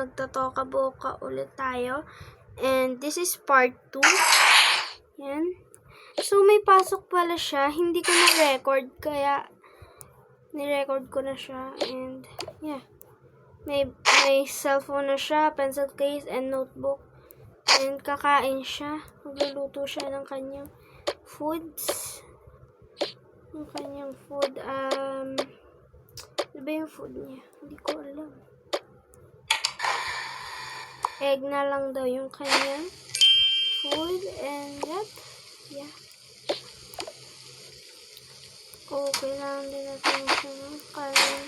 magtotoka-boka ulit tayo. And this is part 2. Yan. So, may pasok pala siya. Hindi ko na-record, kaya ni-record ko na siya. And, yeah. May cellphone na siya, pencil case, and notebook. And, kakain siya. Magluluto siya ng kanyang foods. Ang kanyang food, ano ba yung food niya? Hindi ko alam. Egg na lang daw yung kanyang food, and that, yeah. Kailangan din natin siya ng kanin.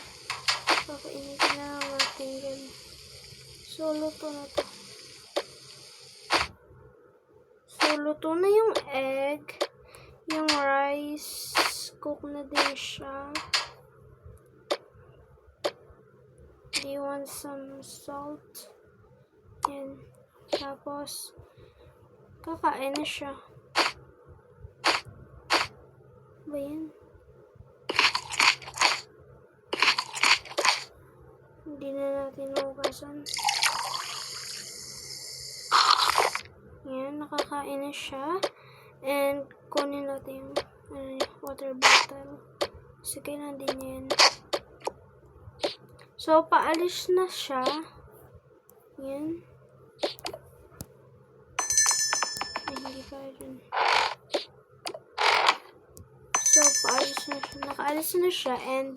Pakainitin na lang natin yan. So, luto na to. So, luto na yung egg. Yung rice, cook na din siya. Do you want some salt? Yan. Tapos, kakain na siya. Ba yan? Hindi na natin hugasan. Yan, nakakain na siya. And, kunin natin yung water bottle. Kasi kailangan din yan. So, paalis na siya. Yan. Ay, hindi pa rin. So, paalis na siya. Nakaalis na siya. And,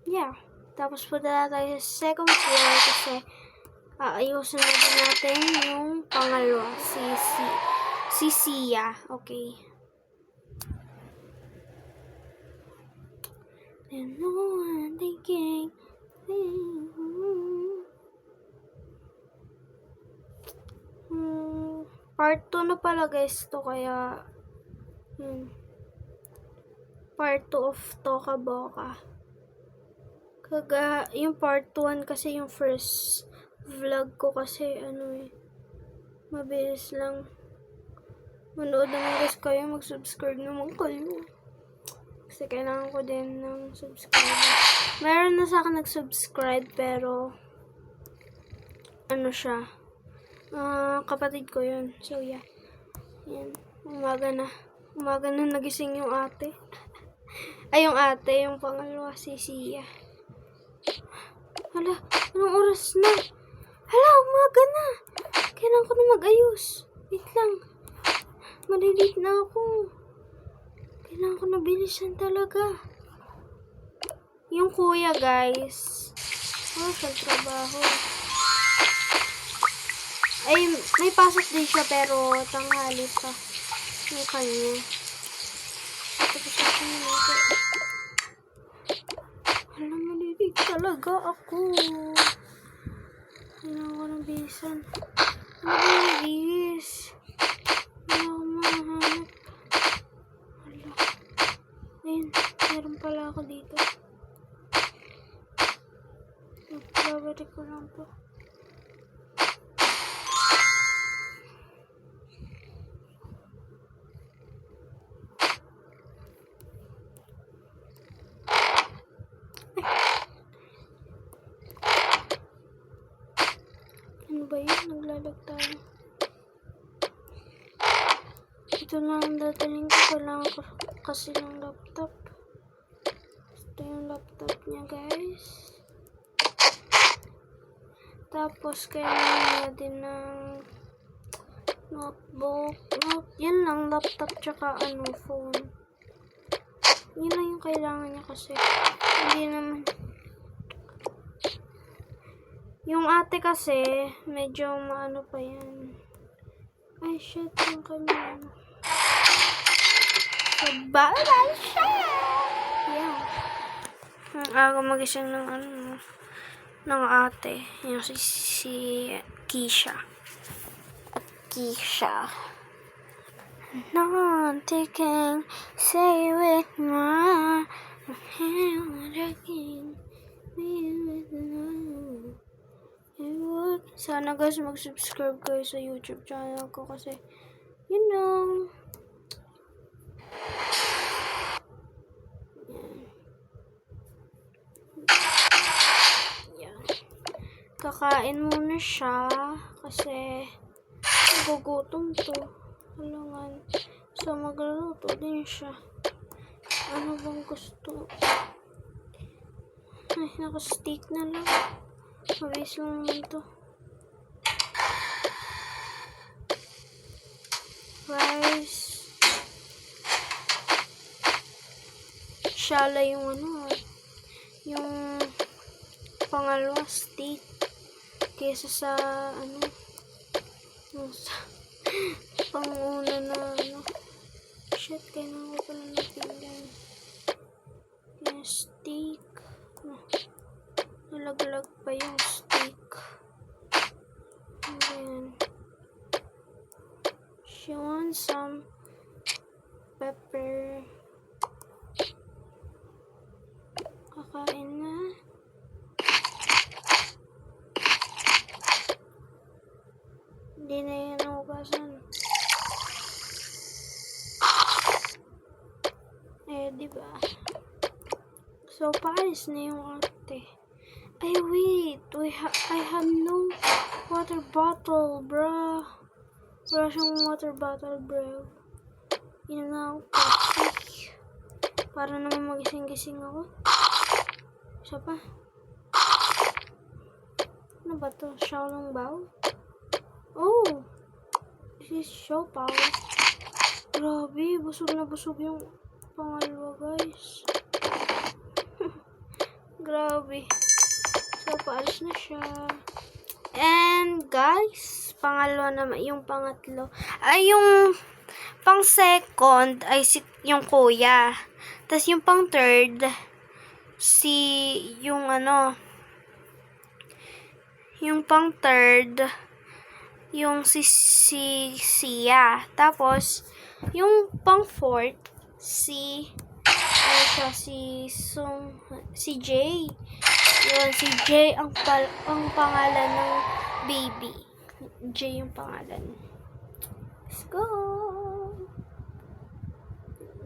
yeah. Tapos, punta na tayo sa second floor kasi aayusin na din natin yung pangalawa. Si Sia. Okay. And no one thinking. Part 2 na pala guys to, kaya part 2 of Toka Boka. Yung part 1 kasi yung first vlog ko kasi mabilis lang. Manood naman guys kayo, mag-subscribe naman kayo. Kasi kailangan ko din ng subscriber. Meron na sa akin nag-subscribe pero siya. Kapatid ko yun. So yeah. Yan. Umaga na nagising yung ate. Ay, yung ate, yung pangalawa si Sia. Hala, anong oras na? Hala, umaga na. Kailangan ko na mag-ayos. Wait lang. Malilate na ako. Kailangan ko na bilisan talaga. Yung kuya, guys. Sa trabaho. Ay, may pasok din siya pero tanghali pa. Yung kanya. Tapos ako nito. Alam mo, lilig talaga ako. Kailangan ko ng bilisan. Ano bilis? Kailangan ko mahanap. Hala. Ayun, meron pala ako dito. Babalik ko lang po. Ano ba yun? Naglalag tayo. Ito lang ang dadaling ko. Kailangan ko kasi ng laptop. Ito yung laptop niya, guys. Tapos, kailangan niya din ng notebook. Yan lang, laptop tsaka phone. Yun lang yung kailangan niya kasi. Hindi naman. Yung ate kasi, medyo maano pa yan. Ay, shit, yung kanya. Sabala siya! Yeah. Ang aga magising ng ng ate. Yung si Keisha. Nothing say with my hand again. Sana guys mag-subscribe kayo sa YouTube channel ko kasi Kakain muna siya kasi nagugutom to. Kailangan. So, magluluto din siya. Ano bang gusto? Ay, naka-steak na lang. Mabilis lang naman to. Rice. Shala yung ano, yung pangalawa steak kesa sa ano, yung sa panguna na ano. Shit, kailangan ko pala natinggan. Yung steak. Nalaglag pa yung steak. And then, she wants some pepper. Kakain na. Hindi na yan nahugasan. Diba? So, paalis na yung ate. Ay, wait. I have no water bottle, bro. Wala siyang water bottle, bro. Yun na ako kasi. Para naman magising-gising ako. Isa pa. Ano ba to? Xiaolong Bao? Oh! This is Xiaopao. Grabe, busog na busog yung pangalawa, guys. Grabe. So, paalis na siya. And, guys, pangalawa naman, yung pangatlo. Ay, yung pang second ay yung kuya. Tapos, yung pang third, yung ano, yung pang third, yung si Sia. Tapos, yung pang fourth, si Jay. Yun, si Jay ang pangalan ng baby. Jay yung pangalan. Let's go.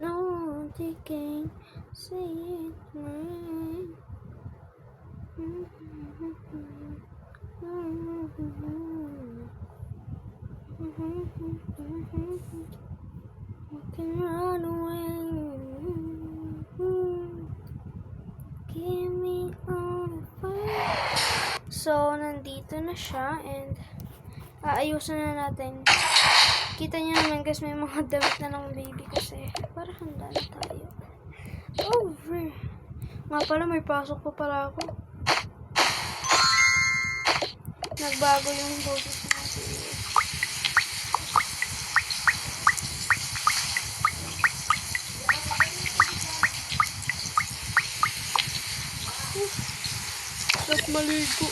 No, they can't see it, man. You can run away. Give me all fire. So, nandito na siya and aayusin na natin. Kita niyo naman guys, may mga damit na ng baby kasi para handa na tayo. Over. Nga pala, may pasok pa pala ako. Nagbago yung boses natin. Sarap maligo.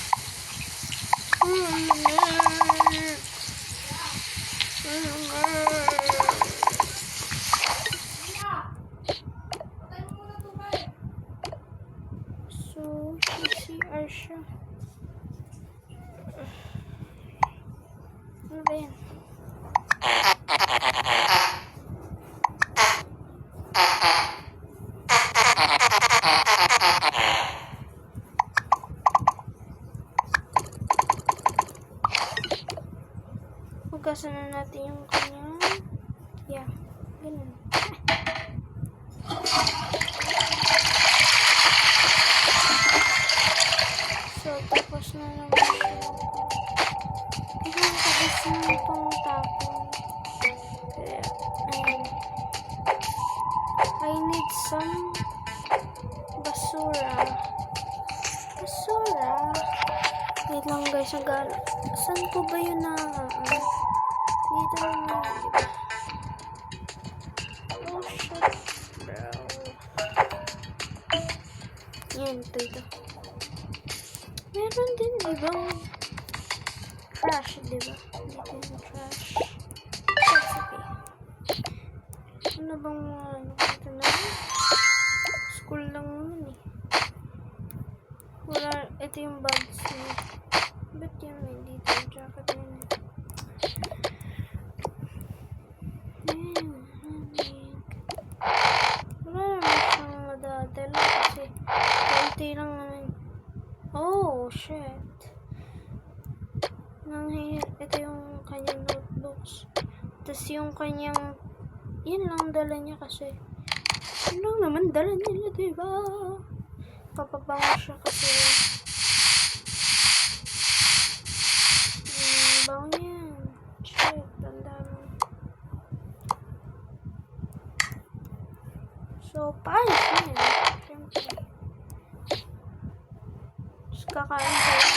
So, CCR siya. Ano ba yan? Hugasan na natin yung kanyang. Yeah, ganun. So, tapos na naman siya. Tignan, tapos na itong tapon. Kaya, ayun. I need some basura. Basura? Wait lang guys, saan ko ba yun na, dito lang na, diba? Oh shit, bro. Yan, ito. Meron din ibang trash, diba? Dito yung trash. That's okay. Ano bang ito na? School lang naman eh. Wala, ito yung bags niya. Ba't yan may dito yung jacket na yun? Wala naman siyang madadala kasi konti lang naman. Oh, shit. Ito yung kanyang notebooks. Tapos yung kanyang, yun lang dala niya kasi. Yun lang naman dala nila, diba? Papabango siya kasi. Bango yan. Shit, tanda mo. So, paano yan? Siyempre. Tapos kakain tayo.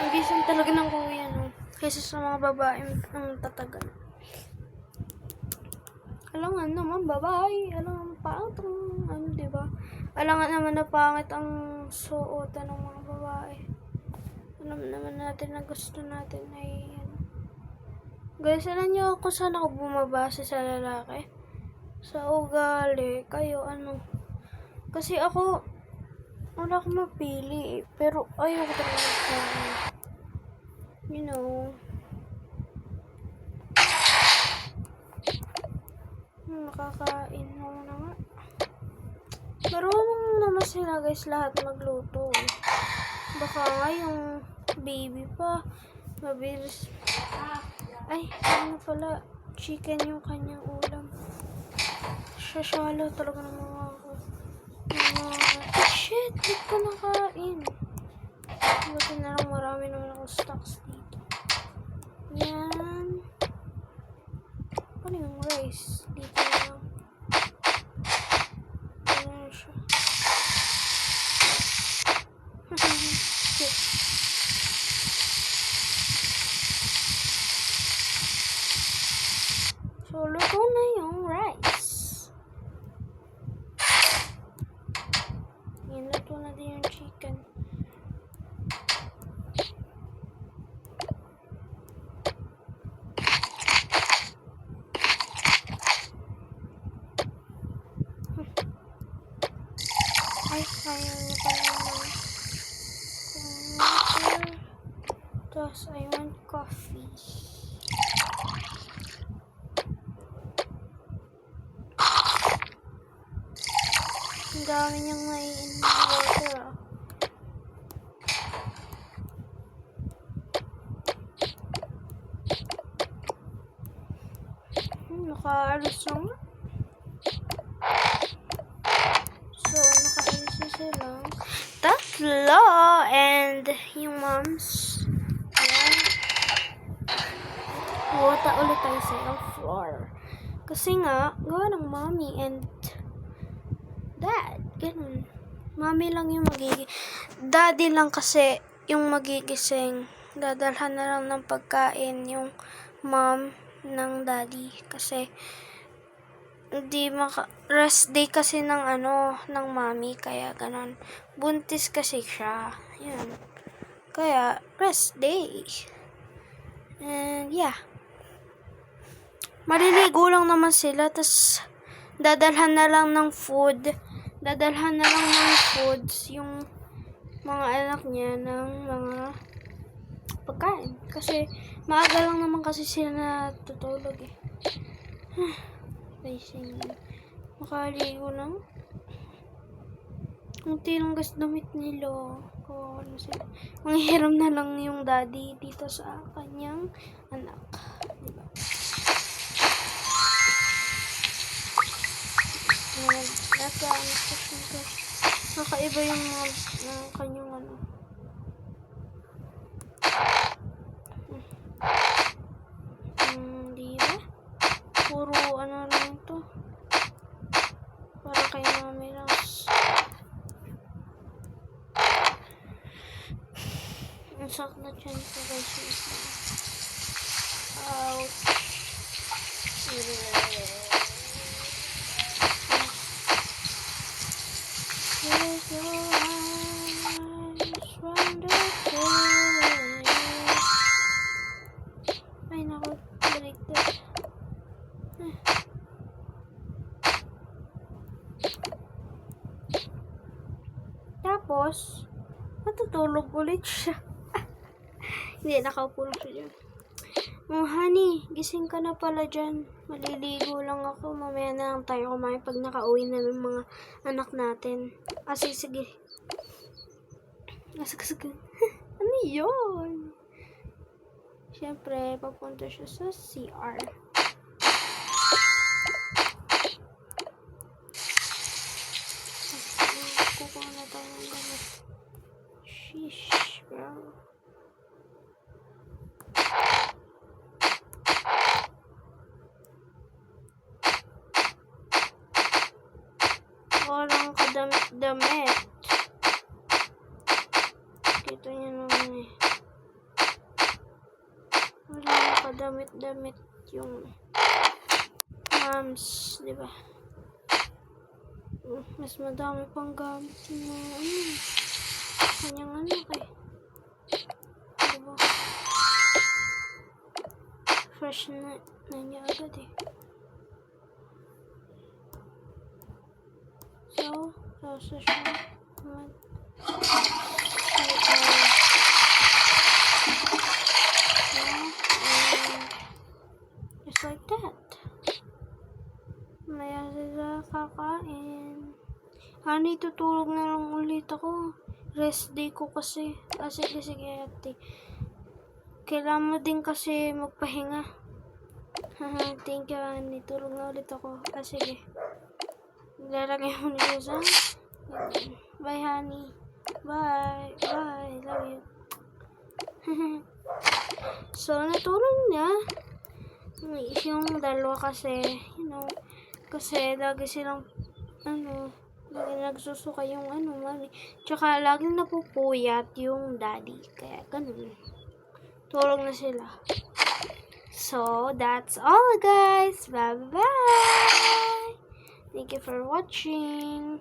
Ang gising talaga ng kuya, no? Kaysa sa mga babae ang tatagal. Alam nga naman, babae. Alam nga pangit ang, diba? Alam nga naman na pangit ang suotan ng mga babae. Alam naman natin na gusto natin ay, Guys, alam niyo kung saan ako bumabase sa lalaki? Sa ugali. Kayo, Kasi ako, wala akong mapili. Pero, ayoko talaga. You know. Nakakain ako na nga. Marunong naman sila guys lahat magluto. Baka nga yung baby pa. Mabilis. Ay, pala. Chicken yung kanyang ulam. Sasalo talaga ng mga ako. Shit, hindi ko nakain. Buti na lang marami naman ako stocks dito. Yan. Ano yung rice? Dito na lang. Ano na siya? Shit. So, luto na yung rice. Yan, luto na din yung chicken. Ay, ayaw niya pala naman. Tapos, I want coffee. Ang dami niyang naiinom ng water, Nakaalis na nga. So, nakaalis na silang tatlo. And, yung moms. Ayan. Buta ulit tayo sa floor. Kasi nga, gawa ng mommy and dad. Ganun. Mommy lang yung daddy lang kasi yung magigising. Dadalhan na lang ng pagkain yung mom ng daddy. Kasi, rest day kasi ng ng mommy. Kaya ganun. Buntis kasi siya. Yan. Kaya, rest day. And, yeah. Maliligo lang naman sila. Tas, dadalhan na lang ng food. Dadalhan na lang ng foods yung mga anak niya ng mga pagkain. Kasi, maaga lang naman kasi sila natutulog eh. Racing. Makaligo lang. Kunti lang gas damit nila. Kawawa sila. Manghihiram na lang yung daddy dito sa kanyang anak. Diba? Nakaiba yung mga kanyang diba? Puro lang to. Para kay mami lang. Ang sakit na dyan ko guys. Ouch. Ay naku, baliktad. Tapos, matutulog ulit siya. Hindi, nakaupo lang siya dyan. Oh, honey, gising ka na pala dyan. Maliligo lang ako. Mamaya na lang tayo kumain pag nakauwi na ng mga anak natin. Sige. Sige. Ano yun? Siyempre, papunta siya sa CR. Kukuha na tayo ng gamit. Sheesh, bro. Walang kadamit-damit. Kita niyo naman eh. Walang kadamit-damit yung moms, di ba? Mas madami pang gamit yung kanyang anak eh. Diba? Fresh na niya agad eh. So, nasa siya just like that. Maya sila kakain. Honey, tutulog na lang ulit ako. Rest day ko kasi. Sige, ate. Kailangan mo din kasi magpahinga. Thank you, honey. Tulog na ulit ako. Sige. Lalagay mo nito sa... Bye, honey. Bye. Love you. So, natulog niya. Yung dalawa kasi, kasi lagi silang, lagi nagsusuka yung mami. Tsaka laging napupuyat yung daddy. Kaya ganun. Tulog na sila. So, that's all guys. Bye-bye. Thank you for watching.